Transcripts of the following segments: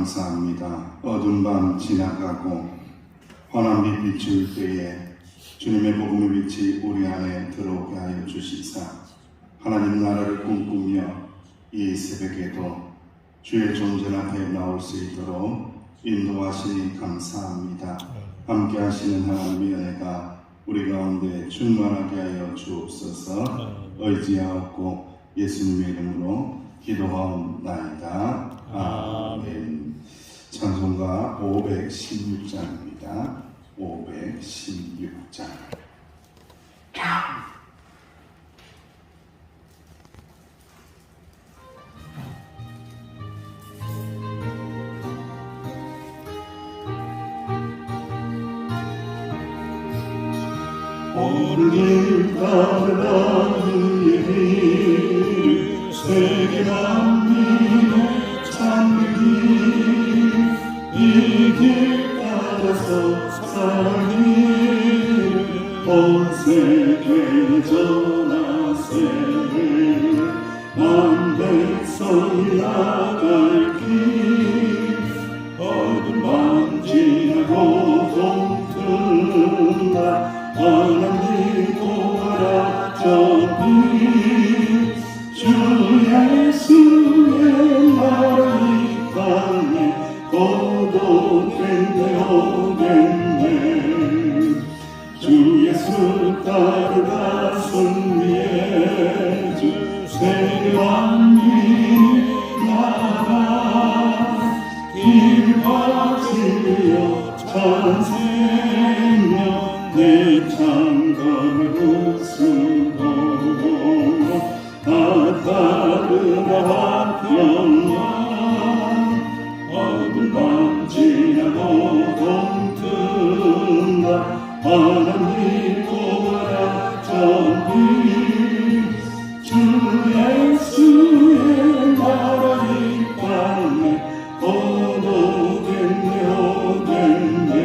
감사합니다. 어두운 밤 지나가고 환한 빛 비출 때에 주님의 복음의 빛이 우리 안에 들어오게 하여 주시사 하나님 나라를 꿈꾸며 이 새벽에도 주의 존재 앞에 나올 수 있도록 인도하시니 감사합니다. 함께 하시는 하나님의 은혜가 우리 가운데 충만하게 하여 주옵소서. 의지하옵고 예수님의 이름으로 기도하옵나이다. 아멘. 찬송가 516장입니다. 516장. 옳은 길 따라 그의 길 세계 만민의 찾는 길 이 길 따라서 사랑을 온 세계에 전하세 만 백성이 나갈 길 어둠 밤 지나고 동트나 하나님 보아라 저빛 주 예수의 나라 이 땅에 고독했네 오겠네 주 예수 따르다 승리해 주 세계 만민의 나라 길과 진리여 찬생명 내 창건을 부수고 따르라 평양 어둠 밤 지나고 동트나 하나님 보아라 전빛 주 예수의 나라 이 땅에 고독했네 오겠네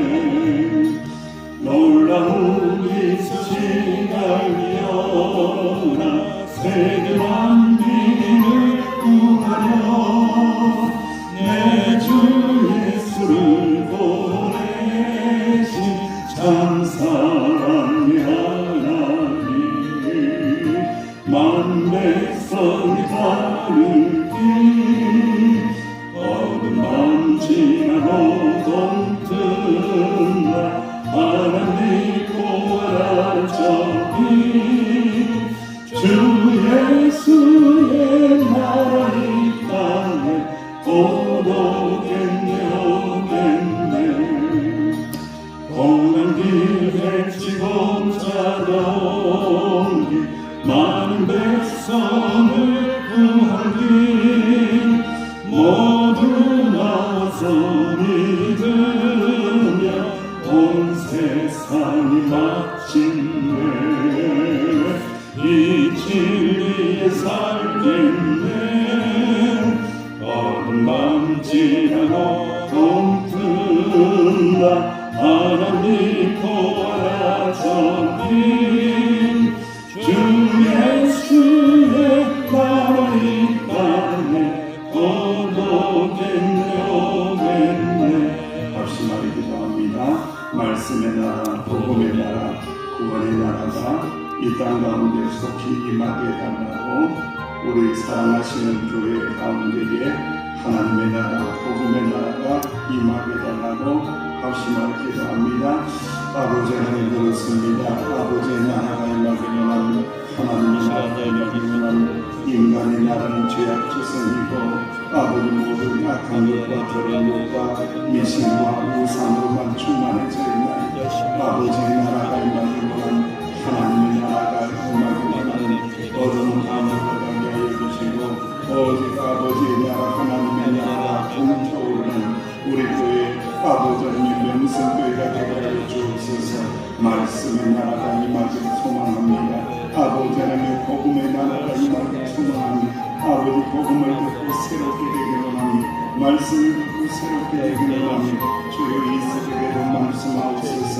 놀라운 이수시가 이어나 세계 만민을 구하려 내 주 예수를 보내신 참 사랑의 하나님 만 백성이 다른 길 어둠 밤 지나고 동트나 하나님 보아라 저빛 주 예수의 나라 이 땅에 고독했네 오겠네 공한 길 헤치고 찾아온 길 많은 백성을 구한 길 모두 나와서 믿으며 온 세상이 마침내 이 진리에 살겠네 어둠 밤 지나고 동트나 하나님 보아라 저빛 주 예수의 나라 이 땅에 고독했네 오겠네 합심하게 기도합니다. 말씀의 나라 복음의 나라 구원의 나라가 이 땅 가운데 속히 임하게 해달라고 우리 사랑하시는 교회 가운데에 하나님의 나라 복음의 나라가 임하게 해달라고 합심하게 기도합니다. 아버지 하나님 그렇습니다. 아버지의 나라가 임하게 원하는 하나님의 나라가 임하게 원하는 인간의 나라는 죄악지성이고 아버지 모든 악한 것과 더러운 것과 미신과 우상으로만 충만해져 있나이다. 아버지의 나라가 임하게 원하는 하나님의 나라가 임하게 원하는 어두운 밤을 가게 하여 주시고 오직 아버지의 나라 하나님의 나라가 불타오르는 우리 교회 아버지 하나님의 명성교회가 되게 하여 주옵소서. 말씀의 나라가 임하기를 소망합니다. 아버지 하나님의 복음의 나라가 임하기를 소망합니다. 아버지 복음을 듣고 새롭게 되기를 원합니다. 말씀을 듣고 새롭게 되기를 원합니다. 주여 이 새벽에도 말씀하옵소서.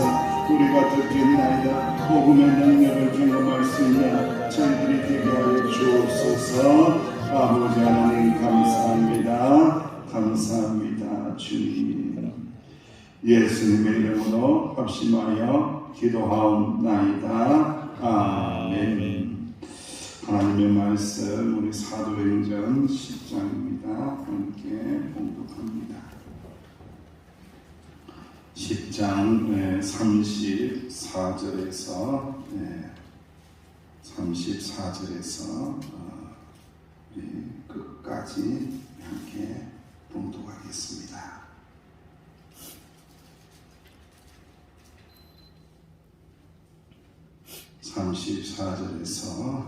우리가 듣겠나이다. 복음의 능력을 경험할 수 있는 저희들이 되게 하여 주옵소서. 아버지 하나님 감사합니다. 감사합니다. 주님. 예수님의 이름으로 합심하여 기도하옵나이다. 아멘. 하나님의 말씀 우리 사도행전 10장입니다. 함께 봉독합니다. 10장 34절에서 끝까지 함께 봉독하겠습니다. 34절에서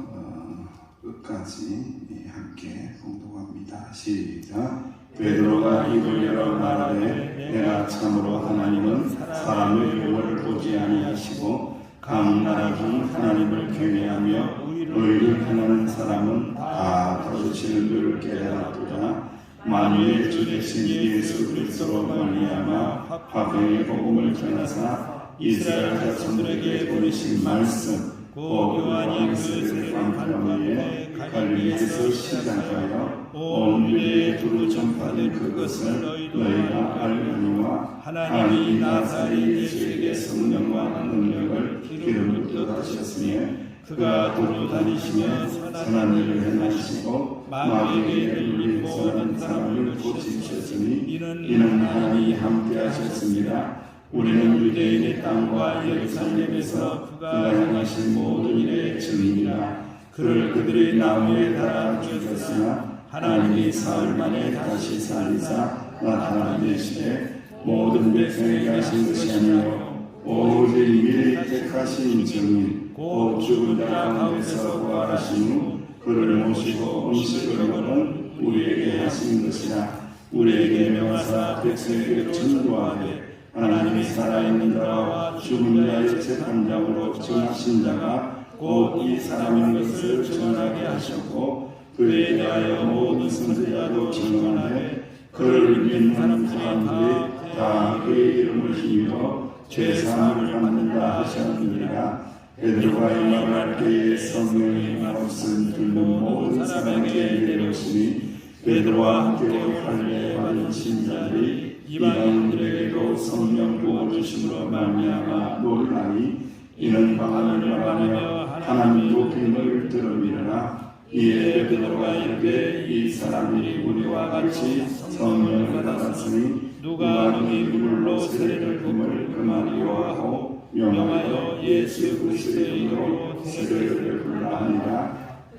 끝까지 함께 봉독합니다. 시작. 베드로가 입을 열어 말하되 내가 참으로 하나님은 사람의 외모를 보지 아니하시고 감나라한 하나님을 경외하며 의를 행하는 사람은 다 거두시는 줄을 깨달았도다. 만유의 주 되신 예수 그리스도로 말미암아 화평의 복음을 전하사 이스라엘 자손들에게 보내신 말씀 곧 요한이 그들을 방문한 후에 갈릴리에서 시작하여 온 유대에 두루 전파된 그것을 너희가 알거니와 하나님이 나사렛 예수에게 성령과 능력을 기름을 뜯으셨으며 그가 두루 다니시며 선한 일을 행하시고 마귀에게 눌림보는 사람을 고치셨으니 이는 하나님이 함께하셨습니다. 우리는 유대인의 땅과 예루살렘에서 그가 행하신 모든 일의 증인이라. 그를 그들이 나무에 달아 죽였으나 하나님이 사흘 만에 다시 살리사 나타나시되 모든 백성에게 하신 것이 아니요 오직 미리 택하신 증인 곧 죽은 자 가운데서 부활하신 후 그를 모시고 음식을 먹은 우리에게 하신 것이라. 우리에게 명하사 백성에게 전도하되 하나님이 살아있는 자와 죽은 자의 재판장으로 정하신 자가 곧 이 사람인 것을 전하게 하셨고 그에 대하여 모든 선지자도 증언하되 그를 믿는 사람들이 다 그의 이름을 힘입어 죄사함을 받는다 하셨느니라. 베드로가 이 말을 할 때에 성령의 말씀을 듣는 모든 사람에게 이르렀으니 베드로와 함께 할례 받은 신자들이 이방인들에게도 성령 부어 주심으로 말미암아 놀라니 이는 방언을 말하며 하나님 높임을 들음이라. 이에 베드로가 이르되 이 사람들이 우리와 같이 성령을 받았으니 누가 너희 물로 세례를 품을 그만이요 하고 명하여 예수 그리스도의 이름으로 세례를 베풀라 하니라.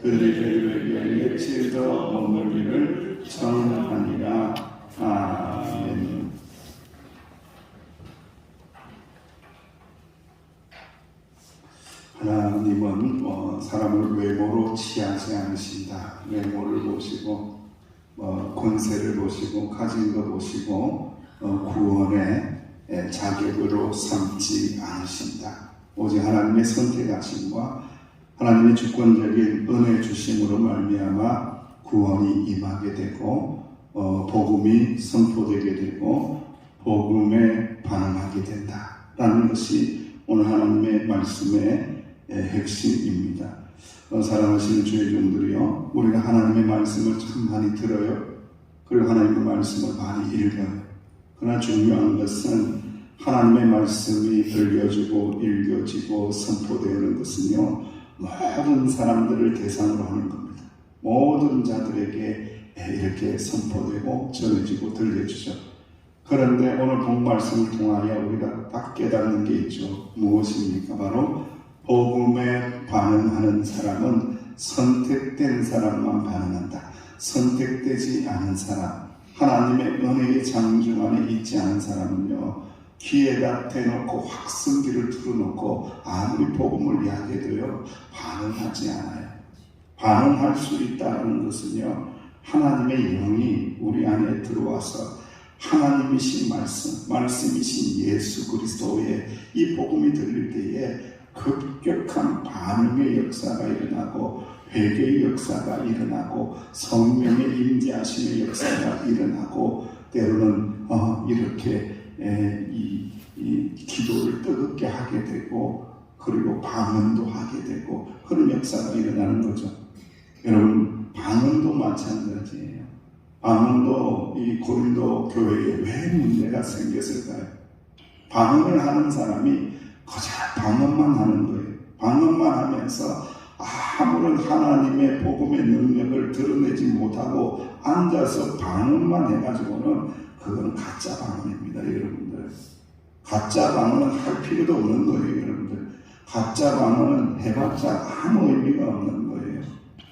그들이 베드로에게 치르러 머물기를 청하니라. 아멘. 하나님은 사람을 외모로 취하지 않으신다. 외모를 보시고 권세를 보시고 가진 것 보시고 구원의 자격으로 삼지 않으신다. 오직 하나님의 선택하심과 하나님의 주권적인 은혜 주심으로 말미암아 구원이 임하게 되고 복음이 선포되게 되고 복음에 반응하게 된다라는 것이 오늘 하나님의 말씀의 핵심입니다. 사랑하시는 주의 종들이요, 우리가 하나님의 말씀을 참 많이 들어요. 그리고 하나님의 말씀을 많이 읽어요. 그러나 중요한 것은 하나님의 말씀이 들려지고 읽어지고 선포되는 것은요, 모든 사람들을 대상으로 하는 겁니다. 모든 자들에게 이렇게 선포되고 전해지고 들려주죠. 그런데 오늘 본 말씀을 통하여 우리가 딱 깨닫는 게 있죠. 무엇입니까? 바로 복음에 반응하는 사람은 선택된 사람만 반응한다. 선택되지 않은 사람, 하나님의 은혜의 장중 안에 있지 않은 사람은요, 귀에다 대놓고 확성기를 틀어놓고 아무리 복음을 이야기해도요 반응하지 않아요. 반응할 수 있다는 것은요, 하나님의 영이 우리 안에 들어와서 하나님이신 말씀이신 예수 그리스도의 이 복음이 들릴 때에 급격한 반응의 역사가 일어나고 회개의 역사가 일어나고 성령의 임재하심의 역사가 일어나고 때로는 이렇게 이 기도를 뜨겁게 하게 되고 그리고 방언도 하게 되고 그런 역사가 일어나는 거죠. 여러분, 방언도 마찬가지예요. 방언도 이 고린도 교회에 왜 문제가 생겼을까요? 방언을 하는 사람이 거작 방언만 하는 거예요. 방언만 하면서 아무런 하나님의 복음의 능력을 드러내지 못하고 앉아서 방언만 해가지고는 그건 가짜 방언입니다, 여러분들. 가짜 방언은 할 필요도 없는 거예요, 여러분들. 가짜 방언은 해봤자 아무 의미가 없는 거예요.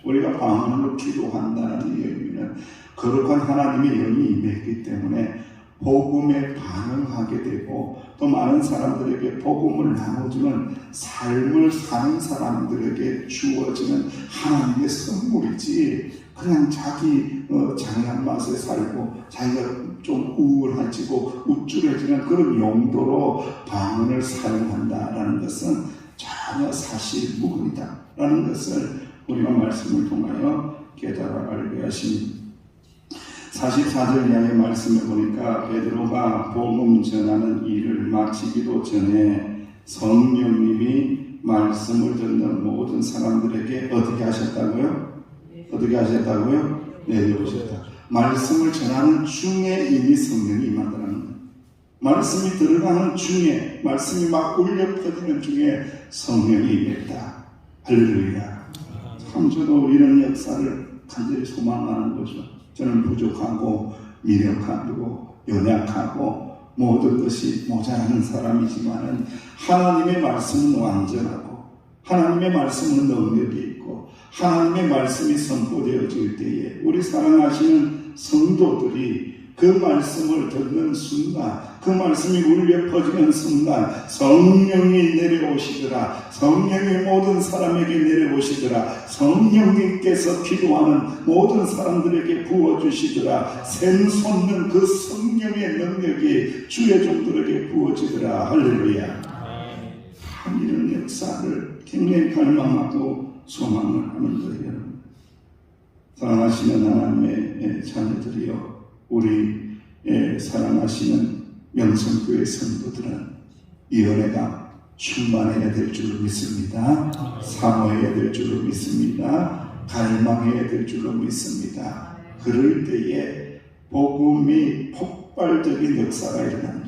우리가 방언으로 기도한다는 이 의미는 거룩한 하나님의 영이 임했기 때문에 복음에 반응하게 되고 또 많은 사람들에게 복음을 나눠주는 삶을 사는 사람들에게 주어지는 하나님의 선물이지, 그냥 자기 장난 맛에 살고 자기가 좀 우울해지고 우쭐해지는 그런 용도로 방언을 사용한다라는 것은 전혀 사실무근이다라는 것을 우리가 말씀을 통하여 깨달아 알게 하신 44절 이하의 말씀을 보니까 베드로가 복음 전하는 일을 마치기도 전에 성령님이 말씀을 듣는 모든 사람들에게 어떻게 하셨다고요? 어떻게 하셨다고요? 내려오셨다. 말씀을 전하는 중에 이미 성령이 임한다는 거예요. 말씀이 들어가는 중에, 말씀이 막 울려 퍼지는 중에 성령이 임했다. 할렐루야. 참 저도 이런 역사를 간절히 소망하는 거죠. 저는 부족하고 미력하고 연약하고 모든 것이 모자라는 사람이지만은 하나님의 말씀은 완전하고 하나님의 말씀은 능력이 있고 하나님의 말씀이 선포되어질 때에 우리 사랑하시는 성도들이 그 말씀을 듣는 순간, 그 말씀이 울려 퍼지는 순간 성령이 내려오시더라. 성령이 모든 사람에게 내려오시더라. 성령님께서 기도하는 모든 사람들에게 부어주시더라. 샘솟는 그 성령의 능력이 주의 종들에게 부어지더라. 할렐루야. 이런 역사를 굉장히 갈망하고 소망을 하는 거예요. 사랑하시는 하나님의 자녀들이여, 우리 사랑하시는 명성교회 성도들은 이 은혜가 충만해야 될 줄로 믿습니다. 사모해야 될 줄로 믿습니다. 갈망해야 될 줄로 믿습니다. 그럴 때에 복음이 폭발적인 역사가 일어난다.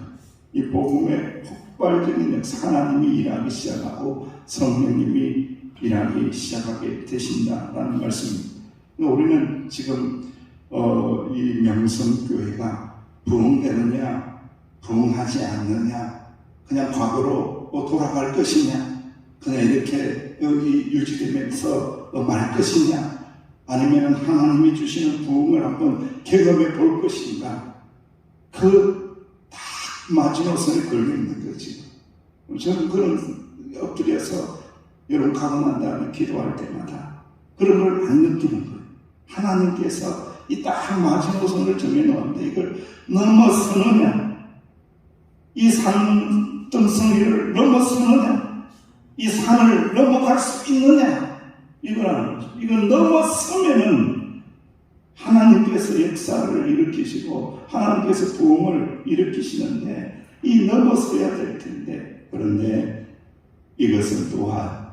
이 복음의 폭발적인 역사, 하나님이 일하기 시작하고 성령님이 일하기 시작하게 되신다라는 말씀입니다. 우리는 지금 이 명성교회가 부흥되느냐 부흥하지 않느냐, 그냥 과거로 돌아갈 것이냐, 그냥 이렇게 여기 유지되면서 말 것이냐, 아니면 하나님이 주시는 부흥을 한번 경험해 볼 것인가, 그 딱 마지노선에 걸려 있는 거지. 저는 그런 엎드려서 여러분 가고 난 다음에 기도할 때마다 그런 걸 안 느끼는 거예요. 하나님께서 이 딱 마지노선을 정해놓았는데 이걸 넘어서느냐, 이 산등성이를 넘어서느냐, 이 산을 넘어갈 수 있느냐, 이거라는 거죠. 이걸 넘어서면은 하나님께서 역사를 일으키시고 하나님께서 부흥을 일으키시는데 이 넘어서야 될 텐데, 그런데 이것은 또한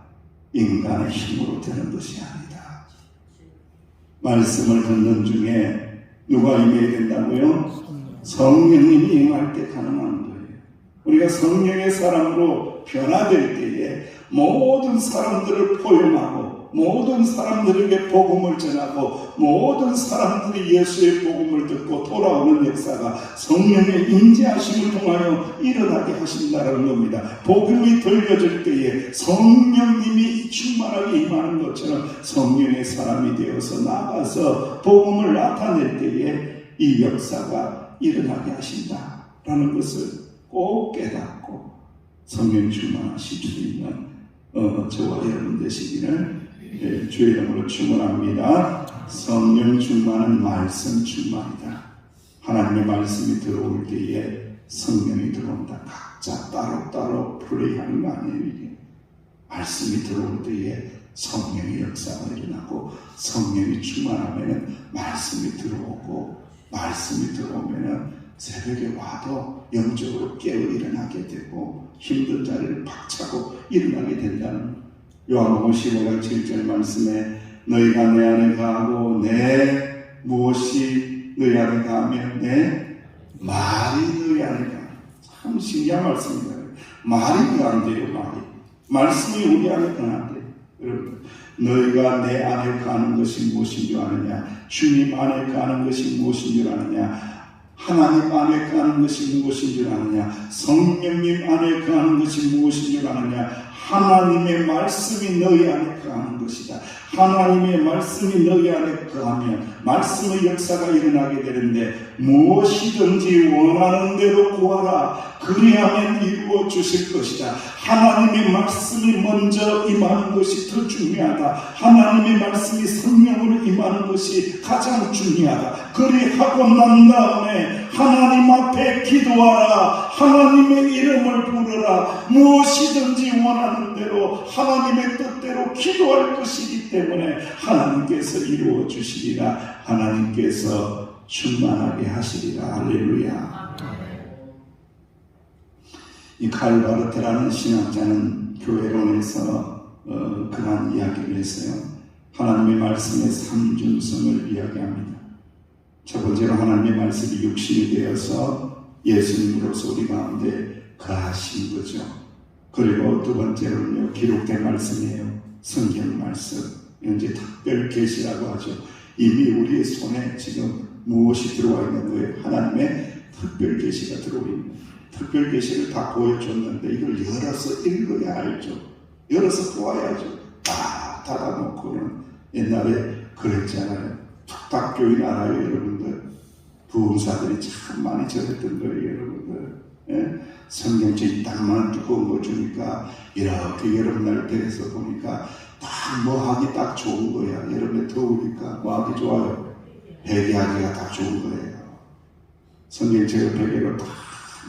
인간의 힘으로 되는 것이 아니다. 말씀을 듣는 중에 누가 임해야 된다고요? 성령님이 임할 때 가능한 거예요. 우리가 성령의 사람으로 변화될 때에 모든 사람들을 포용하고 모든 사람들에게 복음을 전하고 모든 사람들이 예수의 복음을 듣고 돌아오는 역사가 성령의 임재하심을 통하여 일어나게 하신다는 겁니다. 복음이 들려질 때에 성령님이 충만하게 임하는 것처럼 성령의 사람이 되어서 나가서 복음을 나타낼 때에 이 역사가 일어나게 하신다라는 것을 꼭 깨닫고 성령 충만하실 수 있는 저와 여러분 되시기를 주의 이름으로 축원합니다. 성령 충만은 말씀 충만이다. 하나님의 말씀이 들어올 때에 성령이 들어온다. 각자 따로따로 플레이하는 거 아니에요. 이게 말씀이 들어올 때에 성령의 역사가 일어나고 성령이 충만하면 말씀이 들어오고 말씀이 들어오면 새벽에 와도 영적으로 깨어 일어나게 되고 힘든 자리를 박차고 일어나게 된다는 요한복음 15장 7절 말씀에 너희가 내 안에 거하고 내 무엇이 너희 안에 가면 내 말이 너희 안에 가. 참 신기한 말씀입니다. 말이 거한대요. 말씀이 우리 안에 거한대요. 여러분, 너희가 내 안에 가는 것이 무엇인 줄 아느냐? 주님 안에 가는 것이 무엇인 줄 아느냐? 하나님 안에 가는 것이 무엇인 줄 아느냐? 성령님 안에 가는 것이 무엇인 줄 아느냐? 하나님의 말씀이 너희 안에 거하는 것이다. 하나님의 말씀이 너희 안에 거하면 말씀의 역사가 일어나게 되는데 무엇이든지 원하는 대로 구하라. 그리하면 이루어 주실 것이다. 하나님의 말씀이 먼저 임하는 것이 더 중요하다. 하나님의 말씀이 성령으로 임하는 것이 가장 중요하다. 그리하고 난 다음에 하나님 앞에 기도하라. 하나님의 이름을 부르라. 무엇이든지 원하는 대로 하나님의 뜻대로 기도할 것이기 때문에 하나님께서 이루어 주시리라. 하나님께서 충만하게 하시리라. 할렐루야. 이 칼 바르트라는 신학자는 교회론에서 그러한 이야기를 했어요. 하나님의 말씀의 삼중성을 이야기합니다. 첫 번째로 하나님의 말씀이 육신이 되어서 예수님으로서 우리 가운데 거하신 거죠. 그리고 두 번째로는요, 기록된 말씀이에요. 성경 말씀. 이제 특별 계시라고 하죠. 이미 우리의 손에 지금 무엇이 들어와 있는 거예요? 하나님의 특별 계시가 들어와 있는 거예요. 특별 계시를 다 보여줬는데 이걸 열어서 읽어야 알죠. 열어서 보아야죠. 딱 닫아놓고는 옛날에 그랬잖아요. 툭탁교인 알아요, 여러분들? 부흥사들이 참 많이 저랬던 거예요, 여러분들. 예? 성경책이 딱만 두꺼운 거 주니까 이렇게 여름날 때에서 보니까 딱 뭐 하기 딱 좋은 거야. 여름에 더우니까 뭐 하기 좋아요? 베개하기가 딱 좋은 거예요. 성경책을 베개로 딱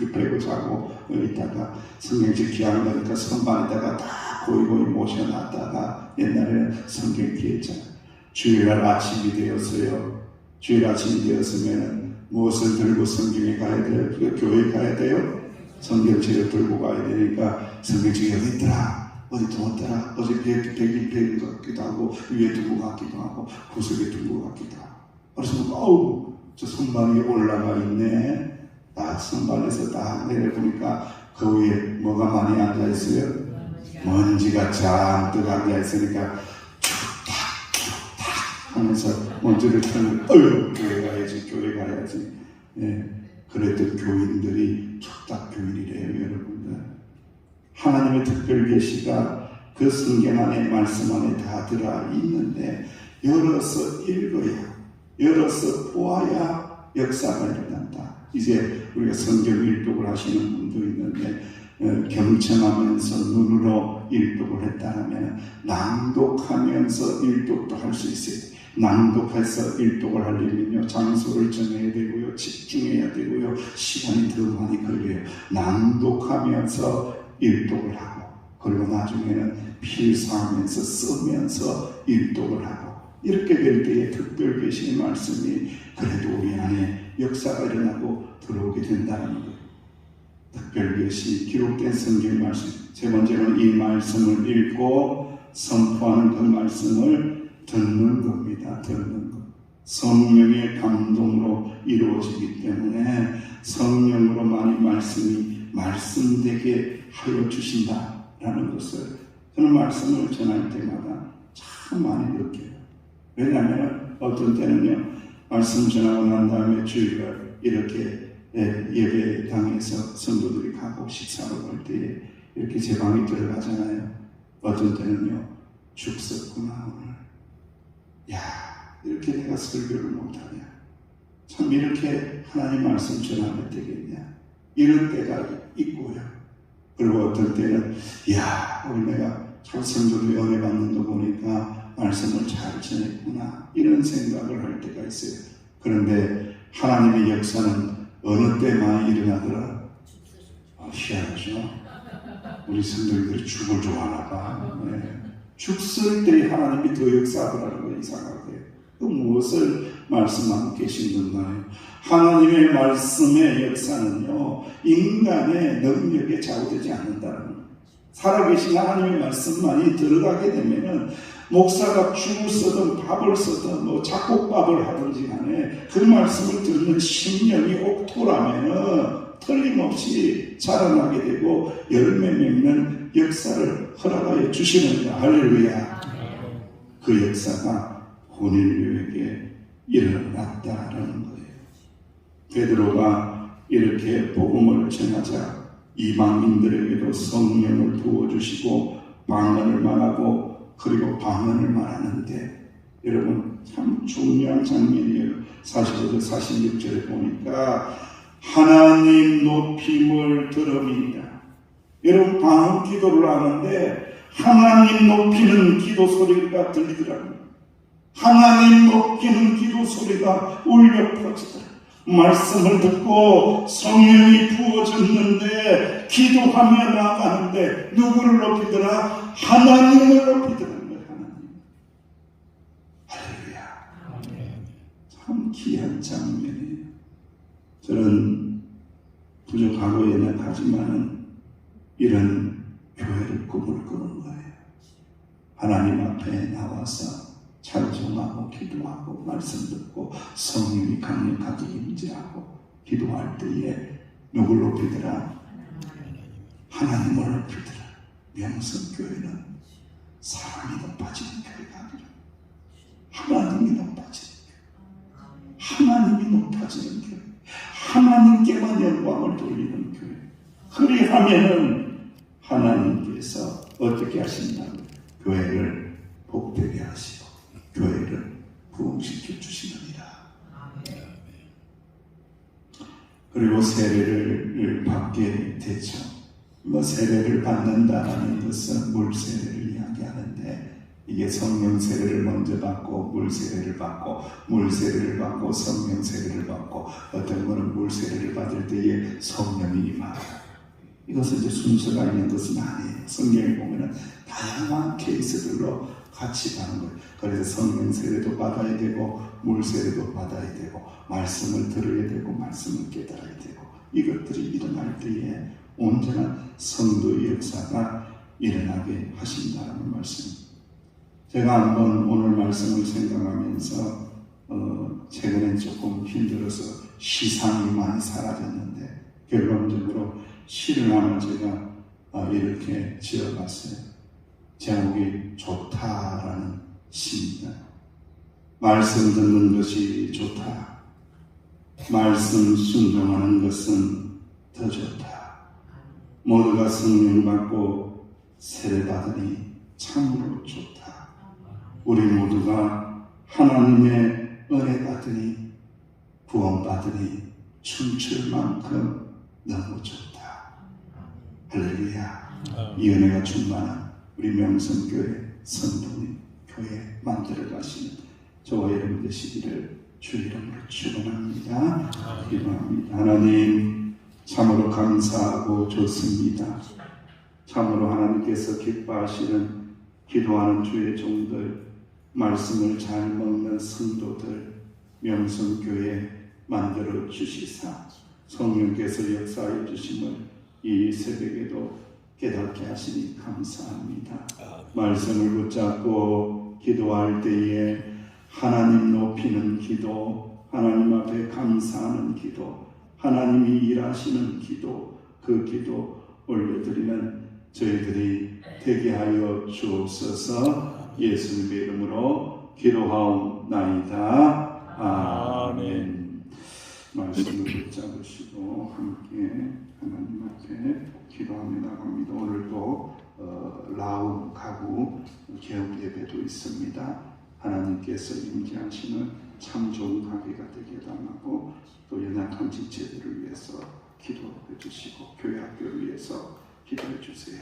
입히고 자고 있다가 성경책 기한 거니까 선반에다가 딱 고이고이 모셔놨다가 옛날에는 성경 기했잖아요. 주일날 아침이 되었어요. 주일 아침이 되었으면 무엇을 들고 성경에 가야 돼요? 교회에 가야 돼요? 성경책을 들고 가야 되니까 성경책이 여기 있더라. 어디 두었더라. 어제 백일 같기도 하고 위에 두고 같기도 하고 구석에 두고 같기도 하고. 그래서 어우 저 선반 위에 올라가 있네. 딱 선반에서 딱 내려보니까 그 위에 뭐가 많이 앉아있어요? 먼지가 잔뜩 앉아있으니까 툭탁 하면서 먼지를 펴는 어휴 교회 가야지. 예, 그랬던 교인들이 툭탁 교인이래요, 여러분들. 하나님의 특별 계시가 그 성경 안에 말씀 안에 다 들어 있는데 열어서 읽어야, 열어서 보아야 역사가 일어난다. 이제 우리가 성경 일독을 하시는 분도 있는데 경청하면서 눈으로 일독을 했다면 낭독하면서 일독도 할 수 있어요. 낭독해서 일독을 하려면요, 장소를 정해야 되고요, 집중해야 되고요, 시간이 더 많이 걸려요. 낭독하면서 일독을 하고, 그리고 나중에는 필사하면서 쓰면서 일독을 하고, 이렇게 될 때에 특별 계시의 말씀이 그래도 우리 안에 역사가 일어나고 들어오게 된다는 거예요. 특별 계시, 기록된 성경 말씀. 세 번째로는 이 말씀을 읽고 선포하는 그 말씀을 듣는 겁니다. 듣는 것. 성령의 감동으로 이루어지기 때문에 성령으로만이 말씀이 말씀되게 하여 주신다라는 것을 저는 말씀을 전할 때마다 참 많이 느껴요. 왜냐하면 어떤 때는요, 말씀 전하고 난 다음에 주일날 이렇게 예배당에서 성도들이 가고 식사로 갈 때에 이렇게 제 방에 들어가잖아요. 어떤 때는요, 죽었구나 오늘. 야, 이렇게 내가 설교를 못하냐. 참 이렇게 하나님 말씀 전하면 되겠냐. 이런 때가 있고요. 그리고 어떤 때는 야, 오늘 내가 참 성도들이 은혜 받는 거 보니까 말씀을 잘 전했구나. 이런 생각을 할 때가 있어요. 그런데 하나님의 역사는 어느 때 많이 일어나더라? 희한하죠? 우리 성도들이 죽을 좋아하나 봐. 네. 죽을 때 하나님이 더 역사하더라는 거 이상하게. 또 무엇을 말씀하고 계신 건가요? 하나님의 말씀의 역사는요, 인간의 능력에 좌우되지 않는다는 거예요. 살아계신 하나님의 말씀만이 들어가게 되면은 목사가 죽을 쓰든 밥을 쓰든 뭐 작곡밥을 하든지 간에 그 말씀을 듣는 심령이 옥토라면은 틀림없이 자라나게 되고 열매 맺는 역사를 허락하여 주시느니라. 할렐루야. 그 역사가 고넬료에게 일어났다라는 거예요. 베드로가 이렇게 복음을 전하자 이방인들에게도 성령을 부어주시고 방언을 말하고 그리고 방언을 말하는데 여러분 참 중요한 장면이에요. 45절 46절에 보니까 하나님 높임을 들음이니라. 여러분 방언 기도를 하는데 하나님 높이는 기도 소리가 들리더라고요. 하나님 높이는 기도 소리가 울려 퍼지더라. 말씀을 듣고 성령이 부어졌는데 기도하며 나아가는데 누구를 높이더라? 하나님을 높이더라는 거예요. 하나님. 할렐루야. 참 귀한 장면이에요. 저는 부족하고 연약하지만은 이런 교회를 꿈을 꾸는 거예요. 하나님 앞에 나와서 찬송하고 기도하고 말씀 듣고 성령이 강력하게 임재하고 기도할 때에 누굴 높이더라? 하나님을 높이더라. 명성교회는 사람이 높아지는 교회가 아니라 하나님이 높아지는 교회, 하나님이 높아지는 교회, 하나님께만 영광을 돌리는 교회. 그리하면은 하나님께서 어떻게 하신다고요? 교회를 복되게 하시고 교회를 부흥시켜 주시느니라. 그리고 세례를 받게 되죠. 뭐 세례를 받는다는 것은 물 세례를 이야기하는데 이게 성령 세례를 먼저 받고 물 세례를 받고 물 세례를 받고 성령 세례를 받고 어떤 거는 물 세례를 받을 때에 성령이 임하다. 이것은 이제 순서가 있는 것은 아니에요. 성경에 보면은 다양한 케이스들로 같이 가는 거예요. 그래서 성령 세례도 받아야 되고 물 세례도 받아야 되고 말씀을 들어야 되고 말씀을 깨달아야 되고 이것들이 일어날 때에 온전한 성도의 역사가 일어나게 하신다는 말씀. 제가 한번 오늘 말씀을 생각하면서 최근에 조금 힘들어서 시상이 많이 사라졌는데 결론적으로 시를 하나 제가 이렇게 지어봤어요. 제목이 좋다라는 시입니다. 말씀 듣는 것이 좋다. 말씀 순종하는 것은 더 좋다. 모두가 성령 받고 세례 받으니 참으로 좋다. 우리 모두가 하나님의 은혜 받으니 구원 받으니 춤출 만큼 너무 좋다. 할렐루야. 이 은혜가 충만한 우리 명성교회 성도님 교회 만들어 가시는 저와 여러분 되시기를 주 이름으로 축원합니다. 기도합니다. 하나님 참으로 감사하고 좋습니다. 참으로 하나님께서 기뻐하시는 기도하는 주의 종들, 말씀을 잘 먹는 성도들, 명성교회 만들어 주시사 성령께서 역사해 주심을 이 새벽에도 깨닫게 하시니 감사합니다. 말씀을 붙잡고 기도할 때에 하나님 높이는 기도, 하나님 앞에 감사하는 기도, 하나님이 일하시는 기도, 그 기도 올려드리는 저희들이 되게 하여 주옵소서. 예수님의 이름으로 기도하옵나이다. 아멘. 말씀을 붙잡으시고 함께 하나님 앞에 기도하며 나갑니다. 오늘도 라움 가구 개업 예배도 있습니다. 하나님께서 임재하시는 참 좋은 가게가 되게 달라고 또 연약한 지체들을 위해서 기도해 주시고 교회 학교를 위해서 기도해 주세요.